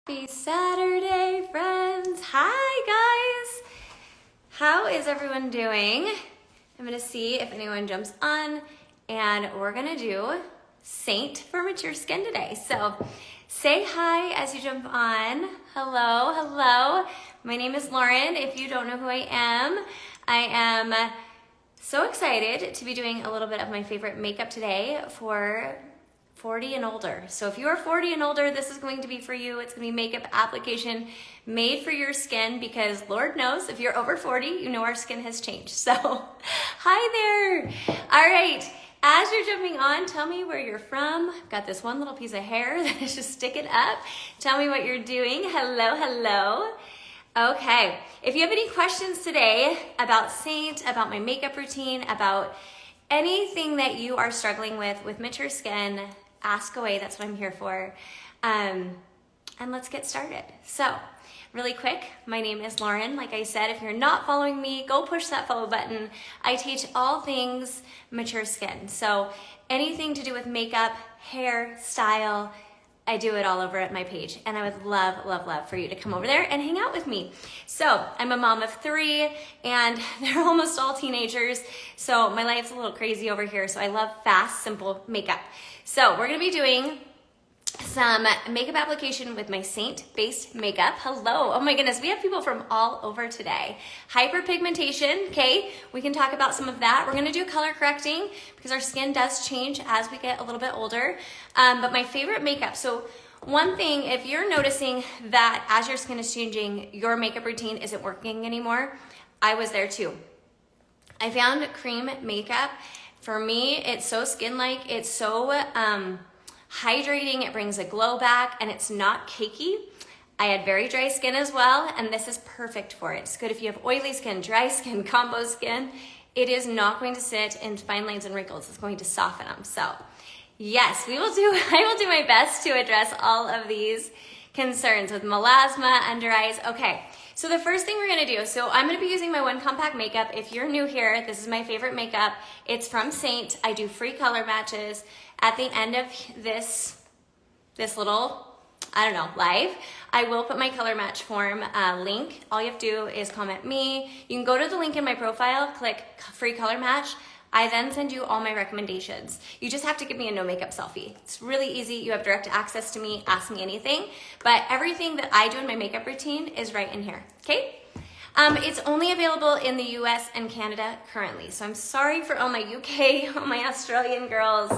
Happy Saturday, friends. Hi, guys. How is everyone doing? I'm gonna see if anyone jumps on, and we're gonna do Seint for mature skin today. So say hi as you jump on. Hello, hello. My name is Lauren. If you don't know who I am so excited to be doing a little bit of my favorite makeup today for 40 and older. So if you are 40 and older, this is going to be for you. It's gonna be makeup application made for your skin because Lord knows if you're over 40, you know our skin has changed. So hi there. All right, as you're jumping on, tell me where you're from. I've got this one little piece of hair that is just sticking up. Tell me what you're doing. Hello, hello. Okay, if you have any questions today about Seint, about my makeup routine, about anything that you are struggling with mature skin, ask away. That's what I'm here for. And let's get started. So really quick, my name is Lauren. Like I said, if you're not following me, go push that follow button. I teach all things mature skin. So anything to do with makeup, hair, style, I do it all over at my page. And I would love, love, love for you to come over there and hang out with me. So I'm a mom of 3 and they're almost all teenagers. So my life's a little crazy over here. So I love fast, simple makeup. So we're gonna be doing some makeup application with my Seint-based makeup. Hello, oh my goodness, we have people from all over today. Hyperpigmentation, okay, we can talk about some of that. We're gonna do color correcting because our skin does change as we get a little bit older. But my favorite makeup, so one thing, if you're noticing that as your skin is changing, your makeup routine isn't working anymore, I was there too. I found creme makeup. For me, it's so skin-like, it's so hydrating, it brings a glow back, and it's not cakey. I had very dry skin as well, and this is perfect for it. It's good if you have oily skin, dry skin, combo skin. It is not going to sit in fine lines and wrinkles. It's going to soften them. So yes, I will do my best to address all of these concerns with melasma, under eyes. Okay, so the first thing we're gonna do, so I'm gonna be using my One Compact makeup. If you're new here, this is my favorite makeup. It's from Seint. I do free color matches. At the end of this little, I don't know, live, I will put my color match form link. All you have to do is comment me. You can go to the link in my profile, click free color match. I then send you all my recommendations. You just have to give me a no makeup selfie. It's really easy. You have direct access to me, ask me anything. But everything that I do in my makeup routine is right in here, okay? It's only available in the US and Canada currently. So I'm sorry for all my UK, all my Australian girls.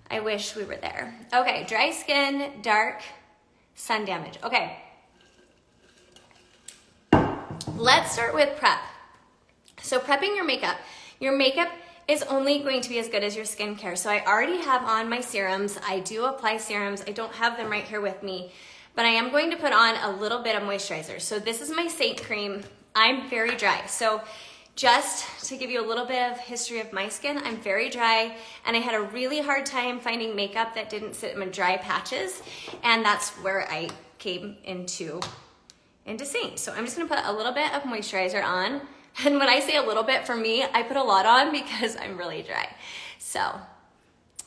I wish we were there. Okay, dry skin, dark, sun damage. Okay. Let's start with prep. So prepping your makeup. Your makeup is only going to be as good as your skincare. So I already have on my serums. I do apply serums. I don't have them right here with me, but I am going to put on a little bit of moisturizer. So this is my Seint cream. I'm very dry. So just to give you a little bit of history of my skin, I'm very dry and I had a really hard time finding makeup that didn't sit in my dry patches. And that's where I came into Seint. So I'm just gonna put a little bit of moisturizer on. And when I say a little bit, for me, I put a lot on because I'm really dry. So,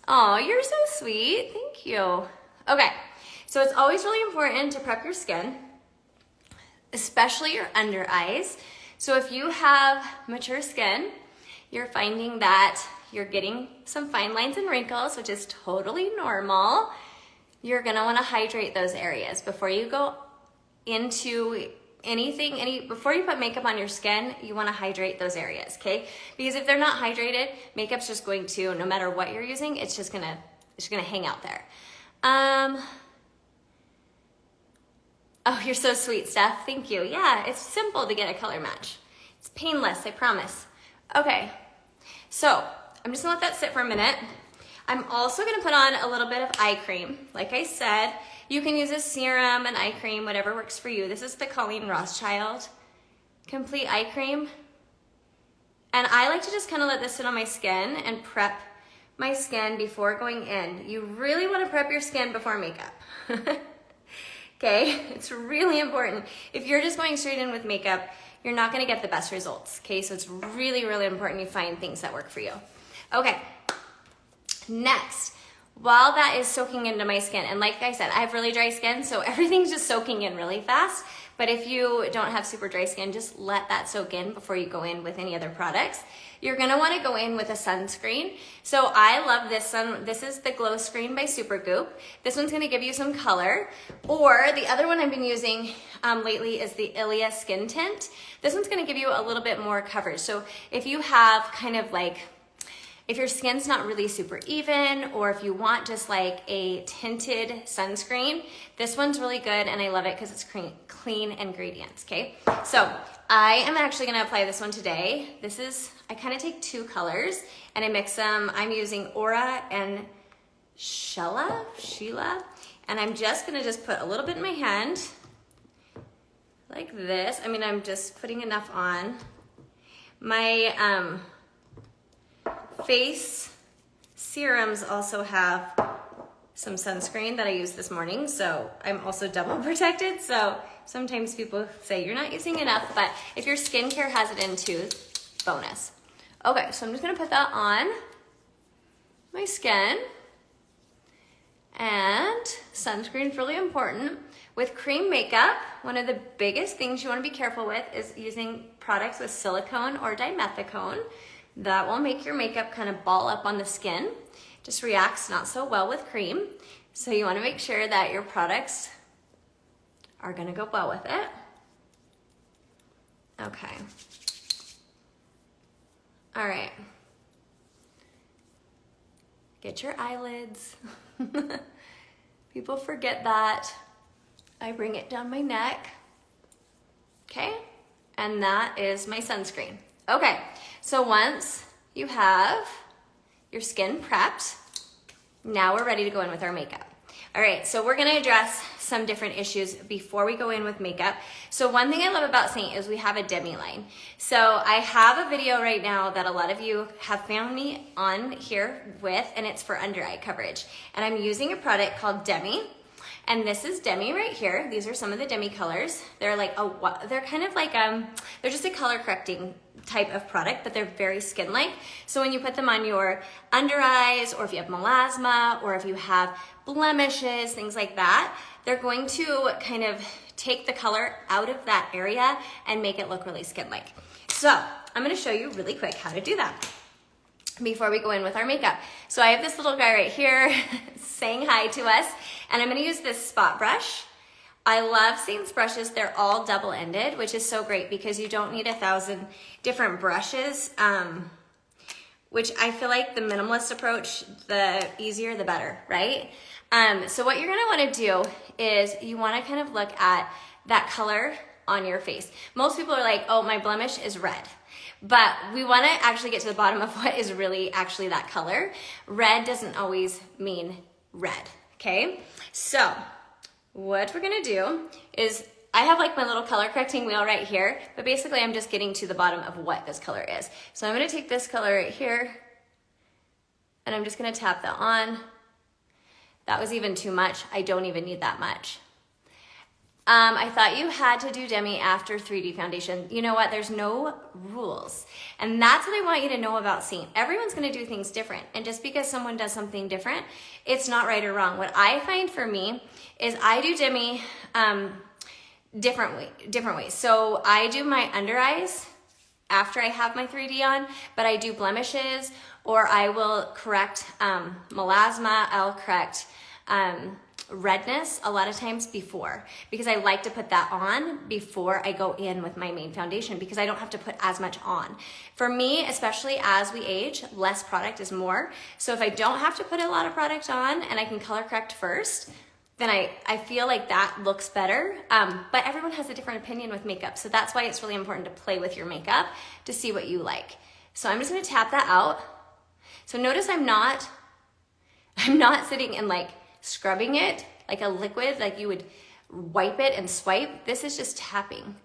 oh, you're so sweet. Thank you. Okay, so it's always really important to prep your skin, especially your under eyes. So if you have mature skin, you're finding that you're getting some fine lines and wrinkles, which is totally normal. You're gonna wanna hydrate those areas before you go into before you put makeup on your skin, you wanna hydrate those areas, okay? Because if they're not hydrated, makeup's just going to, no matter what you're using, it's just gonna hang out there. Oh, you're so sweet, Steph, thank you. Yeah, it's simple to get a color match. It's painless, I promise. Okay, so I'm just gonna let that sit for a minute. I'm also gonna put on a little bit of eye cream. Like I said, you can use a serum, an eye cream, whatever works for you. This is the Colleen Rothschild Complete Eye Cream. And I like to just kind of let this sit on my skin and prep my skin before going in. You really want to prep your skin before makeup. Okay, it's really important. If you're just going straight in with makeup, you're not gonna get the best results, okay? So it's really, really important you find things that work for you. Okay, next, while that is soaking into my skin, and like I said, I have really dry skin, so everything's just soaking in really fast. But if you don't have super dry skin, just let that soak in before you go in with any other products. You're gonna wanna go in with a sunscreen. So I love this one. This is the Glow Screen by Supergoop. This one's gonna give you some color. Or the other one I've been using lately is the Ilia Skin Tint. This one's gonna give you a little bit more coverage. So if you have kind of like, if your skin's not really super even, or if you want just like a tinted sunscreen, this one's really good, and I love it because it's clean ingredients, okay? So I am actually gonna apply this one today. This is, I kind of take two colors and I mix them. I'm using Aura and Shela, and I'm just gonna put a little bit in my hand, like this. I mean, I'm just putting enough on. My face serums also have some sunscreen that I used this morning, so I'm also double protected. So sometimes people say you're not using enough, but if your skincare has it in too, bonus. Okay, so I'm just gonna put that on my skin. And sunscreen's really important. With cream makeup, one of the biggest things you wanna be careful with is using products with silicone or dimethicone. That will make your makeup kind of ball up on the skin. Just reacts not so well with cream. So you want to make sure that your products are going to go well with it. Okay. All right. Get your eyelids. People forget that. I bring it down my neck. Okay? And that is my sunscreen. Okay. So once you have your skin prepped, now we're ready to go in with our makeup. All right, so we're gonna address some different issues before we go in with makeup. So one thing I love about Seint is we have a Demi line. So I have a video right now that a lot of you have found me on here with, and it's for under eye coverage. And I'm using a product called Demi. And this is Demi right here. These are some of the Demi colors. They're like, they're kind of like, they're just a color correcting type of product, but they're very skin-like. So when you put them on your under eyes, or if you have melasma, or if you have blemishes, things like that, they're going to kind of take the color out of that area and make it look really skin-like. So I'm gonna show you really quick how to do that before we go in with our makeup. So I have this little guy right here saying hi to us, and I'm gonna use this spot brush. I love Seint's brushes. They're all double-ended, which is so great because you don't need 1,000 different brushes, which I feel like the minimalist approach, the easier the better, right? So what you're gonna wanna do is you wanna kind of look at that color on your face. Most people are like, oh, my blemish is red. But we want to actually get to the bottom of what is really actually that color. Red doesn't always mean red, okay? So what we're gonna do is, I have like my little color correcting wheel right here, but basically I'm just getting to the bottom of what this color is. So I'm gonna take this color right here, and I'm just gonna tap that on. That was even too much. I don't even need that much. I thought you had to do Demi after 3D foundation. You know what? There's no rules. And that's what I want you to know about Seint. Everyone's going to do things different. And just because someone does something different, it's not right or wrong. What I find for me is I do Demi different ways. So I do my under eyes after I have my 3D on, but I do blemishes, or I will correct melasma, I'll correct redness a lot of times before, because I like to put that on before I go in with my main foundation, because I don't have to put as much on. For me, especially as we age, less product is more. So if I don't have to put a lot of product on and I can color correct first, then I feel like that looks better. But everyone has a different opinion with makeup. So that's why it's really important to play with your makeup to see what you like. So I'm just gonna tap that out. So notice I'm not sitting and like scrubbing it like a liquid, like you would wipe it and swipe. This is just tapping.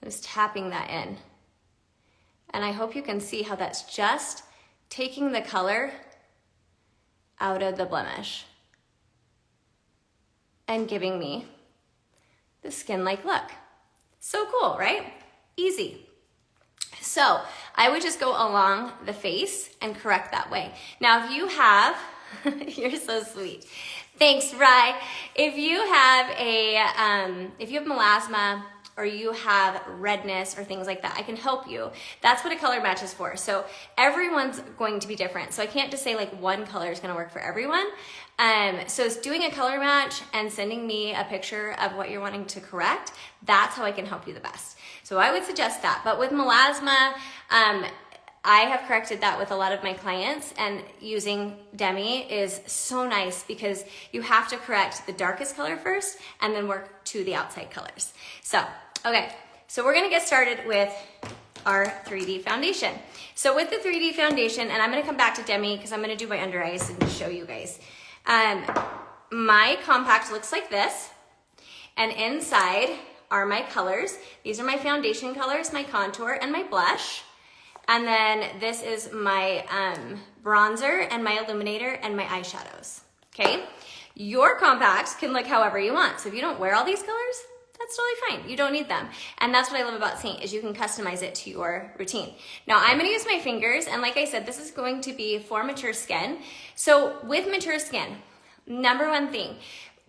Just tapping that in. And I hope you can see how that's just taking the color out of the blemish and giving me the skin-like look. So cool, right? Easy. So I would just go along the face and correct that way. Now, if you have You're so sweet. Thanks, Rye. If you have melasma or you have redness or things like that, I can help you. That's what a color match is for. So everyone's going to be different. So I can't just say like one color is going to work for everyone. So it's doing a color match and sending me a picture of what you're wanting to correct. That's how I can help you the best. So I would suggest that. But with melasma, I have corrected that with a lot of my clients, and using Demi is so nice because you have to correct the darkest color first and then work to the outside colors. So, okay, so we're gonna get started with our 3D foundation. So with the 3D foundation, and I'm gonna come back to Demi because I'm gonna do my under eyes and show you guys. My compact looks like this, and inside are my colors. These are my foundation colors, my contour, and my blush. And then this is my bronzer and my illuminator and my eyeshadows, okay? Your compacts can look however you want. So if you don't wear all these colors, that's totally fine. You don't need them. And that's what I love about Seint, is you can customize it to your routine. Now I'm gonna use my fingers, and like I said, this is going to be for mature skin. So with mature skin, number one thing,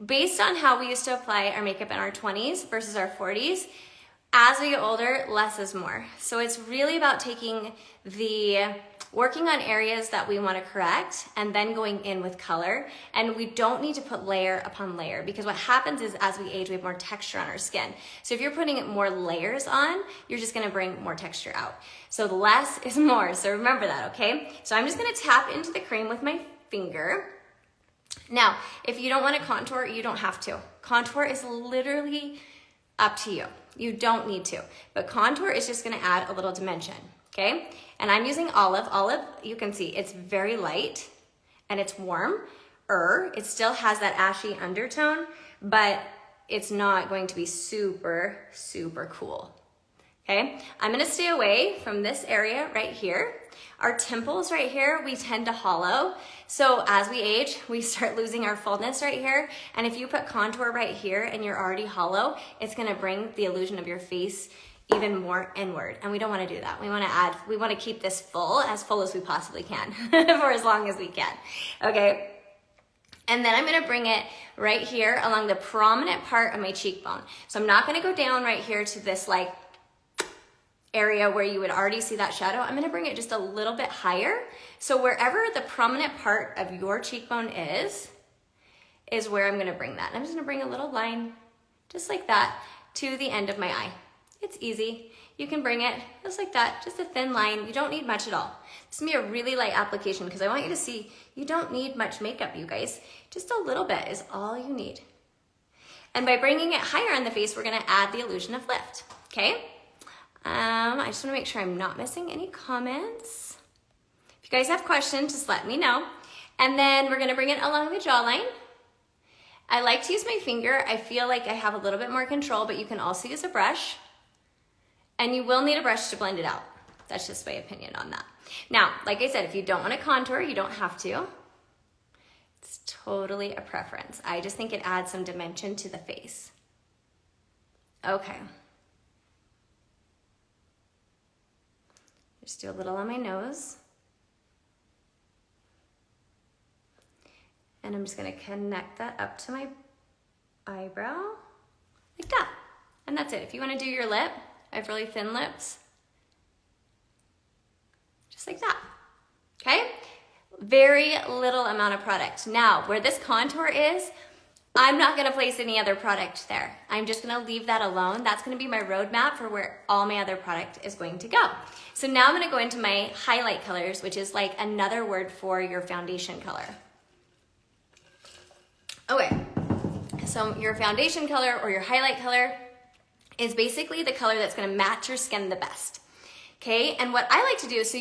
based on how we used to apply our makeup in our 20s versus our 40s, as we get older, less is more. So it's really about working on areas that we want to correct and then going in with color. And we don't need to put layer upon layer, because what happens is as we age, we have more texture on our skin. So if you're putting more layers on, you're just going to bring more texture out. So less is more. So remember that, okay? So I'm just going to tap into the cream with my finger. Now, if you don't want to contour, you don't have to. Contour is literally up to you. You don't need to, but contour is just gonna add a little dimension, okay? And I'm using olive. Olive, you can see, it's very light and it's warm-er. It still has that ashy undertone, but it's not going to be super, super cool, okay? I'm gonna stay away from this area right here. Our temples right here, we tend to hollow. So as we age, we start losing our fullness right here. And if you put contour right here and you're already hollow, it's gonna bring the illusion of your face even more inward. And we don't wanna do that. We wanna keep this as full as we possibly can for as long as we can, okay? And then I'm gonna bring it right here along the prominent part of my cheekbone. So I'm not gonna go down right here to this like area where you would already see that shadow. I'm gonna bring it just a little bit higher. So wherever the prominent part of your cheekbone is where I'm gonna bring that. And I'm just gonna bring a little line, just like that, to the end of my eye. It's easy. You can bring it just like that, just a thin line. You don't need much at all. This is gonna be a really light application because I want you to see you don't need much makeup, you guys. Just a little bit is all you need. And by bringing it higher on the face, we're gonna add the illusion of lift, okay? I just wanna make sure I'm not missing any comments. If you guys have questions, just let me know. And then we're gonna bring it along the jawline. I like to use my finger. I feel like I have a little bit more control, but you can also use a brush. And you will need a brush to blend it out. That's just my opinion on that. Now, like I said, if you don't wanna contour, you don't have to. It's totally a preference. I just think it adds some dimension to the face. Okay. Just do a little on my nose. And I'm just gonna connect that up to my eyebrow, like that. And that's it. If you wanna do your lip, I have really thin lips. Just like that, okay? Very little amount of product. Now, where this contour is, I'm not gonna place any other product there. I'm just gonna leave that alone. That's gonna be my roadmap for where all my other product is going to go. So now I'm gonna go into my highlight colors, which is like another word for your foundation color. Okay, so your foundation color or your highlight color is basically the color that's gonna match your skin the best, okay? And what I like to do, so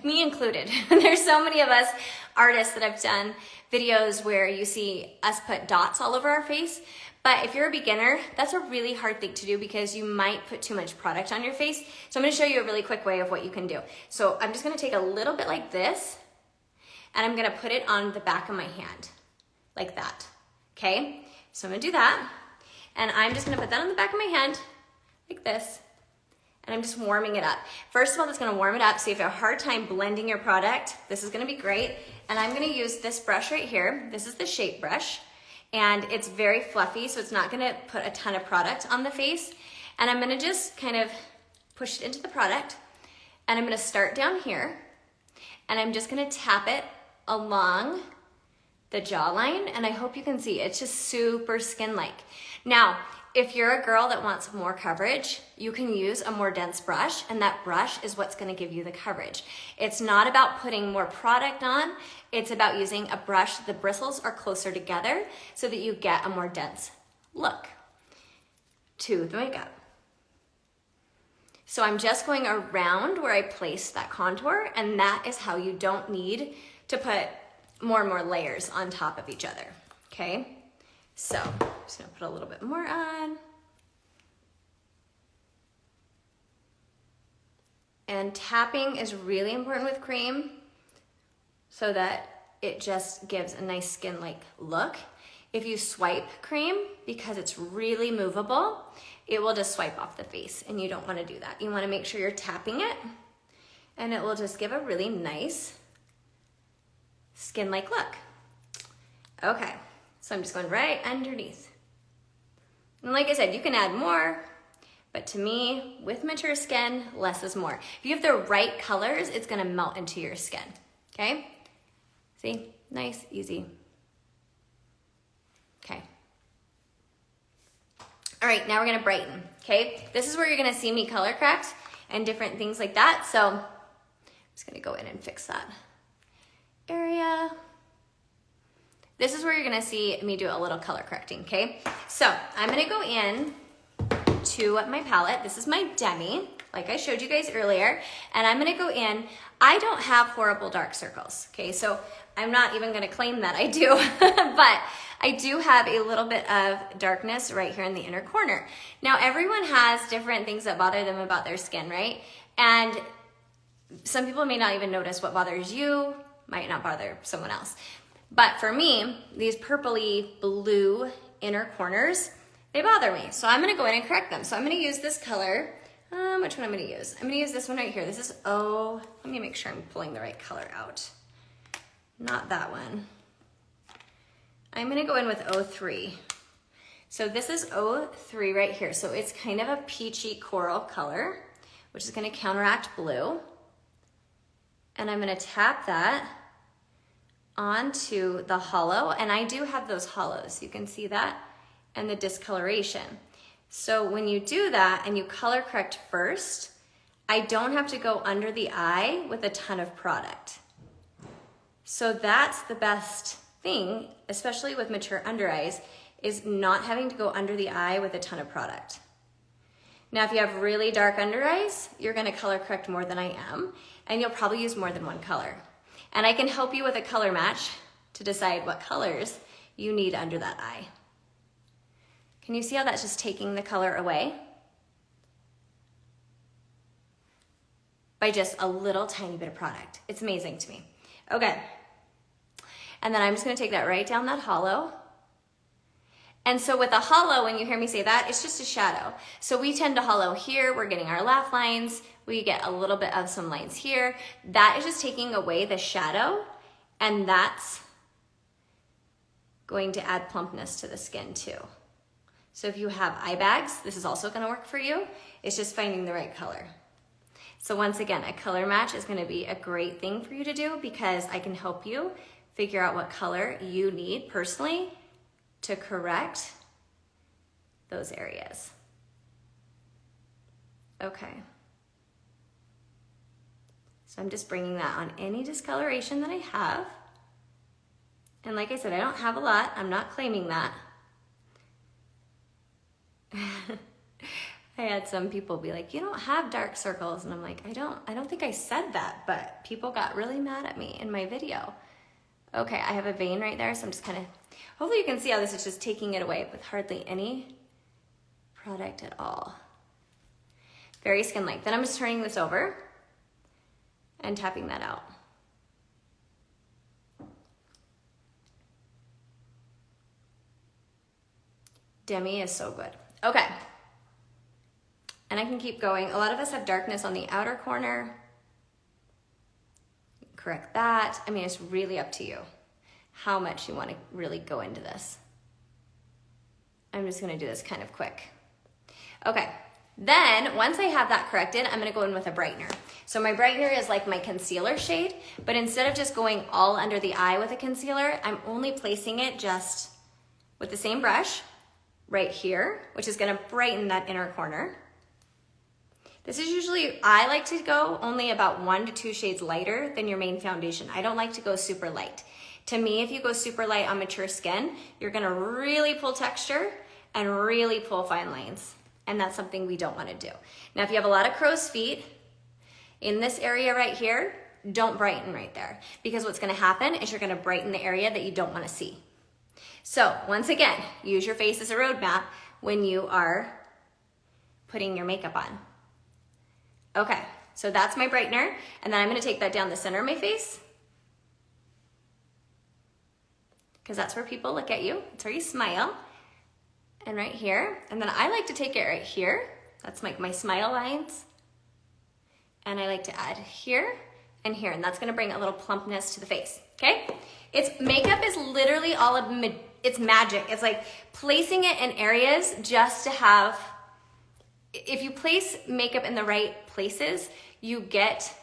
me included, there's so many of us artists that have done videos where you see us put dots all over our face, but if you're a beginner, that's a really hard thing to do because you might put too much product on your face. So I'm gonna show you a really quick way of what you can do. So I'm just gonna take a little bit like this, and I'm gonna put it on the back of my hand, like that, okay? So I'm gonna do that, and I'm just gonna put that on the back of my hand, like this, and I'm just warming it up. First of all, it's gonna warm it up, so if you have a hard time blending your product, this is gonna be great. And I'm gonna use this brush right here. This is the shape brush, and it's very fluffy, so it's not gonna put a ton of product on the face. And I'm gonna just kind of push it into the product, and I'm gonna start down here, and I'm just gonna tap it along the jawline, and I hope you can see, it's just super skin-like. Now, if you're a girl that wants more coverage, you can use a more dense brush, and that brush is what's gonna give you the coverage. It's not about putting more product on, it's about using a brush, the bristles are closer together so that you get a more dense look to the makeup. So I'm just going around where I placed that contour, and that is how you don't need to put more and more layers on top of each other, okay? So I'm just gonna put a little bit more on. And tapping is really important with cream so that it just gives a nice skin-like look. If you swipe cream, because it's really movable, it will just swipe off the face, and you don't wanna do that. You wanna make sure you're tapping it, and it will just give a really nice skin-like look. Okay, so I'm just going right underneath. And like I said, you can add more, but to me, with mature skin, less is more. If you have the right colors, it's gonna melt into your skin, okay? See, nice, easy. Okay. All right, now we're gonna brighten, okay? This is where you're gonna see me color correct and different things like that, so I'm just gonna go in and fix that area. This is where you're gonna see me do a little color correcting, okay? So I'm gonna go in to my palette. This is my Demi, like I showed you guys earlier, and I'm gonna go in. I don't have horrible dark circles, okay? So I'm not even gonna claim that I do, but I do have a little bit of darkness right here in the inner corner. Now, everyone has different things that bother them about their skin, right? And some people may not even notice what bothers you, might not bother someone else. But for me, these purpley blue inner corners, they bother me. So I'm gonna go in and correct them. So I'm gonna use this color. Which one I'm gonna use? I'm gonna use this one right here. This is let me make sure I'm pulling the right color out. Not that one. I'm gonna go in with 03. So this is 03 right here. So it's kind of a peachy coral color, which is gonna counteract blue. And I'm gonna tap that onto the hollow, and I do have those hollows, you can see that, and the discoloration. So when you do that and you color correct first, I don't have to go under the eye with a ton of product. So that's the best thing, especially with mature under eyes, is not having to go under the eye with a ton of product. Now, if you have really dark under eyes, you're gonna color correct more than I am, and you'll probably use more than one color. And I can help you with a color match to decide what colors you need under that eye. Can you see how that's just taking the color away? By just a little tiny bit of product. It's amazing to me. Okay. And then I'm just gonna take that right down that hollow. And so with a hollow, when you hear me say that, it's just a shadow. So we tend to hollow here, we're getting our laugh lines, we get a little bit of some lines here. That is just taking away the shadow, and that's going to add plumpness to the skin too. So if you have eye bags, this is also gonna work for you. It's just finding the right color. So once again, a color match is gonna be a great thing for you to do because I can help you figure out what color you need personally to correct those areas. Okay. So I'm just bringing that on any discoloration that I have. And like I said, I don't have a lot. I'm not claiming that. I had some people be like, you don't have dark circles. And I'm like, I don't think I said that, but people got really mad at me in my video. Okay, I have a vein right there, so I'm just kind of, hopefully you can see how this is just taking it away with hardly any product at all. Very skin-like. Then I'm just turning this over and tapping that out. Demi is so good. Okay. And And I can keep going. A lot of us have darkness on the outer corner. Correct that. I mean, it's really up to you how much you want to really go into this. I'm just gonna do this kind of quick. Okay, then once I have that corrected, I'm gonna go in with a brightener. So my brightener is like my concealer shade, but instead of just going all under the eye with a concealer, I'm only placing it just with the same brush right here, which is gonna brighten that inner corner. This is usually, I like to go only about 1 to 2 shades lighter than your main foundation. I don't like to go super light. To me, if you go super light on mature skin, you're gonna really pull texture and really pull fine lines. And that's something we don't wanna do. Now, if you have a lot of crow's feet in this area right here, don't brighten right there, because what's gonna happen is you're gonna brighten the area that you don't wanna see. So once again, use your face as a roadmap when you are putting your makeup on. Okay, so that's my brightener, and then I'm gonna take that down the center of my face, because that's where people look at you. It's where you smile. And right here, and then I like to take it right here. That's like my smile lines. And I like to add here and here, and that's gonna bring a little plumpness to the face, okay? Makeup is literally all of, it's magic. It's like placing it in areas just to have, if you place makeup in the right places, you get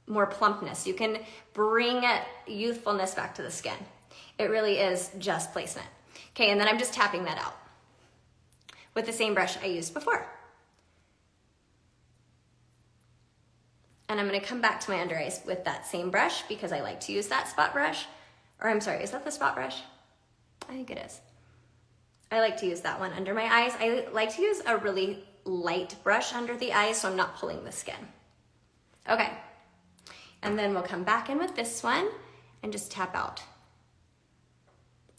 more plumpness. You can bring youthfulness back to the skin. It really is just placement. Okay, and then I'm just tapping that out with the same brush I used before. And I'm gonna come back to my under eyes with that same brush, because I like to use that spot brush. Or I'm sorry, is that the spot brush? I think it is. I like to use that one under my eyes. I like to use a really light brush under the eyes so I'm not pulling the skin. Okay, and then we'll come back in with this one and just tap out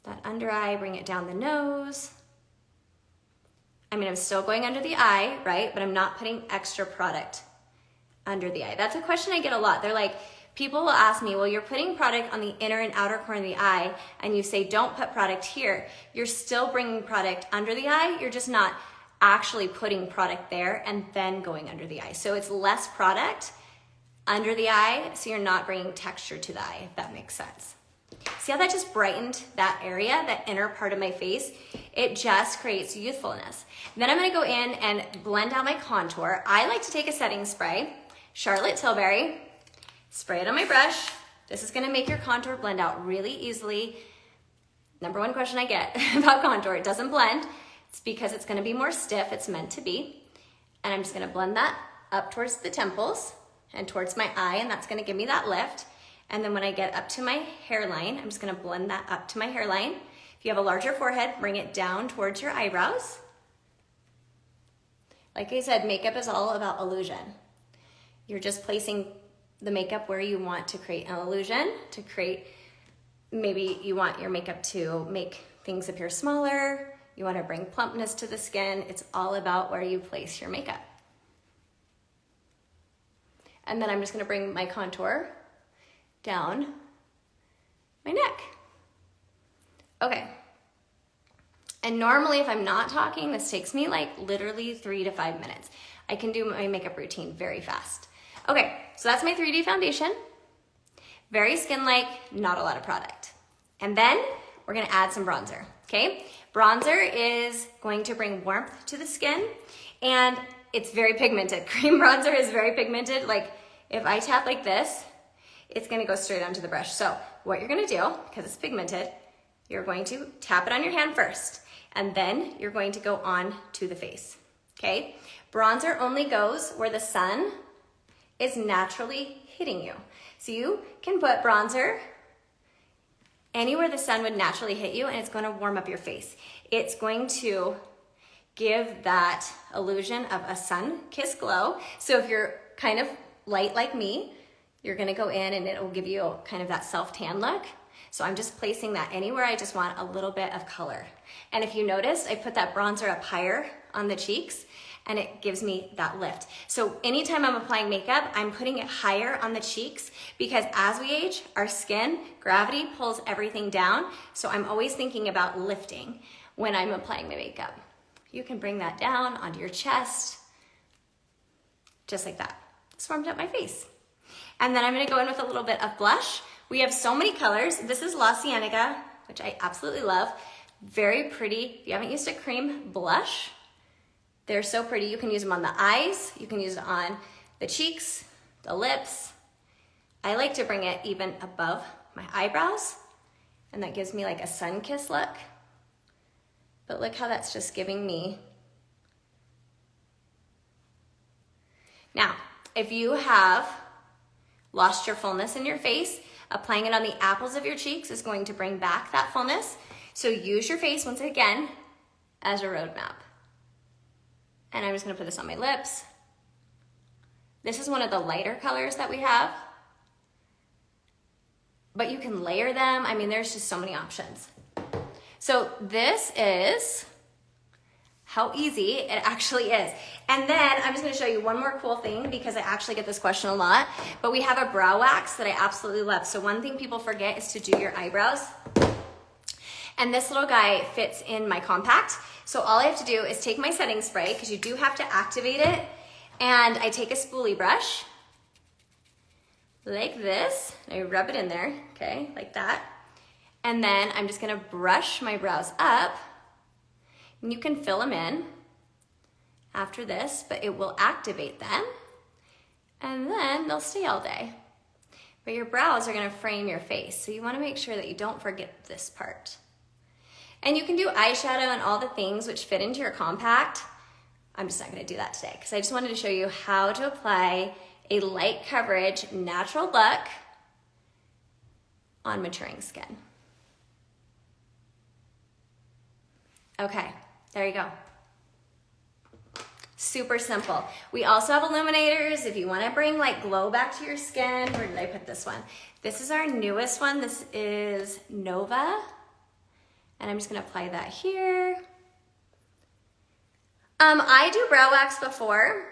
that under eye, bring it down the nose. I mean, I'm still going under the eye, right? But I'm not putting extra product under the eye. That's a question I get a lot. They're like, people will ask me, well, you're putting product on the inner and outer corner of the eye, and you say, don't put product here. You're still bringing product under the eye. You're just not actually putting product there and then going under the eye. So it's less product under the eye, so you're not bringing texture to the eye, if that makes sense. See how that just brightened that area, that inner part of my face? It just creates youthfulness. Then I'm gonna go in and blend out my contour. I like to take a setting spray, Charlotte Tilbury, spray it on my brush. This is gonna make your contour blend out really easily. Number one question I get about contour, it doesn't blend. It's because it's gonna be more stiff, it's meant to be. And I'm just gonna blend that up towards the temples and towards my eye, and that's gonna give me that lift. And then when I get up to my hairline, I'm just gonna blend that up to my hairline. If you have a larger forehead, bring it down towards your eyebrows. Like I said, makeup is all about illusion. You're just placing the makeup where you want to create an illusion, to create, maybe you want your makeup to make things appear smaller, you wanna bring plumpness to the skin. It's all about where you place your makeup. And then I'm just gonna bring my contour down my neck. Okay. And normally if I'm not talking, this takes me like literally 3 to 5 minutes. I can do my makeup routine very fast. Okay, so that's my 3D foundation. Very skin-like, not a lot of product. And then we're gonna add some bronzer, okay? Bronzer is going to bring warmth to the skin, and it's very pigmented. Cream bronzer is very pigmented. Like if I tap like this, it's gonna go straight onto the brush. So what you're gonna do, because it's pigmented, you're going to tap it on your hand first, and then you're going to go on to the face, okay? Bronzer only goes where the sun is naturally hitting you. So you can put bronzer anywhere the sun would naturally hit you, and it's gonna warm up your face. It's going to give that illusion of a sun-kissed glow. So if you're kind of light like me, you're gonna go in and it will give you kind of that self-tan look. So I'm just placing that anywhere I just want a little bit of color. And if you notice, I put that bronzer up higher on the cheeks, and it gives me that lift. So anytime I'm applying makeup, I'm putting it higher on the cheeks, because as we age, our skin, gravity pulls everything down. So I'm always thinking about lifting when I'm applying my makeup. You can bring that down onto your chest, just like that. Just warmed up my face. And then I'm gonna go in with a little bit of blush. We have so many colors. This is La Cienega, which I absolutely love. Very pretty. If you haven't used a cream blush, they're so pretty. You can use them on the eyes. You can use it on the cheeks, the lips. I like to bring it even above my eyebrows, and that gives me like a sun-kissed look. But look how that's just giving me. Now, if you have lost your fullness in your face, applying it on the apples of your cheeks is going to bring back that fullness. So use your face once again as a roadmap. And I'm just gonna put this on my lips. This is one of the lighter colors that we have, but you can layer them. I mean, there's just so many options. So this is how easy it actually is. And then I'm just gonna show you one more cool thing because I actually get this question a lot, but we have a brow wax that I absolutely love. So one thing people forget is to do your eyebrows. And this little guy fits in my compact. So all I have to do is take my setting spray, because you do have to activate it, and I take a spoolie brush, like this, and I rub it in there, okay, like that. And then I'm just gonna brush my brows up, and you can fill them in after this, but it will activate them, and then they'll stay all day. But your brows are gonna frame your face, so you wanna make sure that you don't forget this part. And you can do eyeshadow and all the things which fit into your compact. I'm just not gonna do that today, because I just wanted to show you how to apply a light coverage, natural look on maturing skin. Okay, there you go. Super simple. We also have illuminators if you wanna bring like glow back to your skin. Where did I put this one? This is our newest one. This is Nova. And I'm just gonna apply that here. I do brow wax before,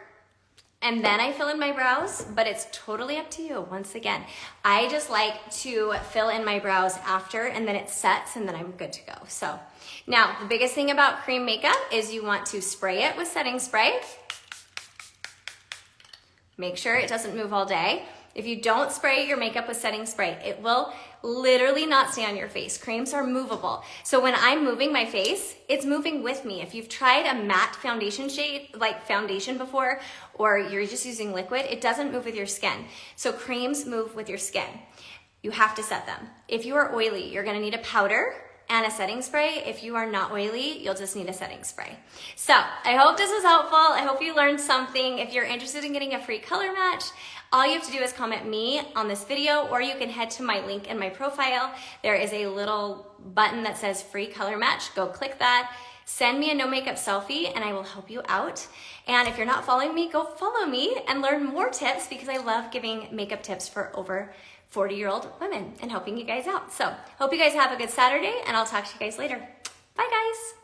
and then I fill in my brows, but it's totally up to you. Once again, I just like to fill in my brows after, and then it sets, and then I'm good to go. So now, the biggest thing about cream makeup is you want to spray it with setting spray. Make sure it doesn't move all day. If you don't spray your makeup with setting spray, it will literally not stay on your face. Creams are movable. So when I'm moving my face, it's moving with me. If you've tried a matte foundation shade, like foundation before, or you're just using liquid, it doesn't move with your skin. So creams move with your skin. You have to set them. If you are oily, you're gonna need a powder and a setting spray. If you are not oily, you'll just need a setting spray. So I hope this was helpful. I hope you learned something. If you're interested in getting a free color match, all you have to do is comment me on this video, or you can head to my link in my profile. There is a little button that says free color match. Go click that. Send me a no makeup selfie and I will help you out. And if you're not following me, go follow me and learn more tips, because I love giving makeup tips for over 40-year-old women and helping you guys out. So hope you guys have a good Saturday, and I'll talk to you guys later. Bye guys.